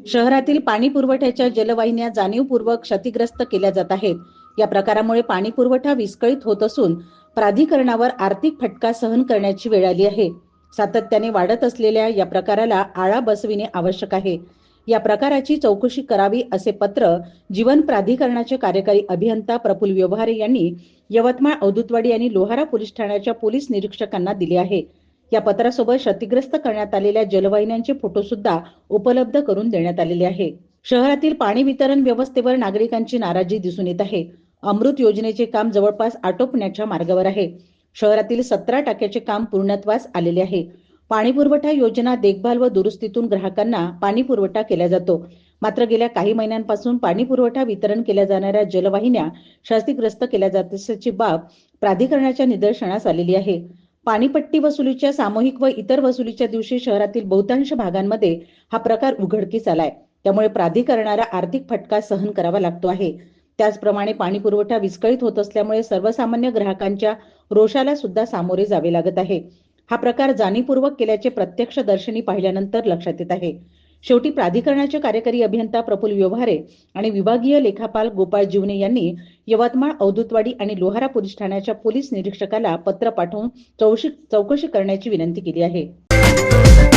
शहरातील पाणी पुरवठ्याच्या जलवाहिन्या जाणीवपूर्वक क्षतिग्रस्त केल्या जात आहेत. या प्रकारामुळे पाणी पुरवठा विस्कळीत होत असून प्राधिकरणावर आर्थिक फटका सहन करण्याची वेळ आली आहे. सातत्याने वाढत असलेल्या या प्रकाराला आळा बसविणे आवश्यक आहे. या प्रकाराची चौकशी करावी असे पत्र जीवन प्राधिकरणाचे कार्यकारी अभियंता प्रफुल्ल व्यवहारे यांनी यवतमाळ, औदुतवाडी आणि लोहारा पोलीस ठाण्याच्या पोलीस निरीक्षकांना दिले आहे. या पत्रासोबत क्षतिग्रस्त करण्यात आलेल्या जलवाहिन्यांचे फोटो सुद्धा उपलब्ध करून देण्यात आलेले आहे. शहरातील पाणी वितरण व्यवस्थेवर नागरिकांची नाराजी दिसून येत आहे. अमृत योजनेचे काम जवळपास आटोपण्याच्या मार्गावर आहे. शहरातील 17 टाक्याचे काम पूर्णत्वास आलेले आहे. पाणी पुरवठा योजना देखभाल व दुरुस्तीतून ग्राहकांना पाणी पुरवठा केला जातो. मात्र गेल्या काही महिन्यांपासून पाणी पुरवठा वितरण केल्या जाणाऱ्या जलवाहिन्या क्षतिग्रस्त केल्या जात असल्याची बाब प्राधिकरणाच्या निदर्शनास आलेली आहे. पाणीपट्टी वसुलीच्या सामूहिक व इतर वसुलीच्या दिवशी शहरातील बहुतांश भागांमध्ये हा प्रकार उघडकीस आलाय. त्यामुळे प्राधिकरणाला आर्थिक फटका सहन करावा लागतो आहे. त्याचप्रमाणे पाणी पुरवठा विस्कळीत होत असल्यामुळे सर्वसामान्य ग्राहकांच्या रोषाला सुद्धा सामोरे जावे लागत आहे. हा प्रकार जाणीवपूर्वक केल्याचे प्रत्यक्षदर्शनी पाहिल्यानंतर लक्षात येत आहे. शेवटी प्राधिकरणाचे कार्यकारी अभियंता प्रफुल्ल व्यवहारे आणि विभागीय लेखापाल गोपाळ जीवने यांनी यवतमाळ, औदुतवाडी आणि लोहारा पोलीस ठाण्याच्या पोलीस निरीक्षकाला पत्र पाठवून चौकशी करण्याची विनंती केली आहे.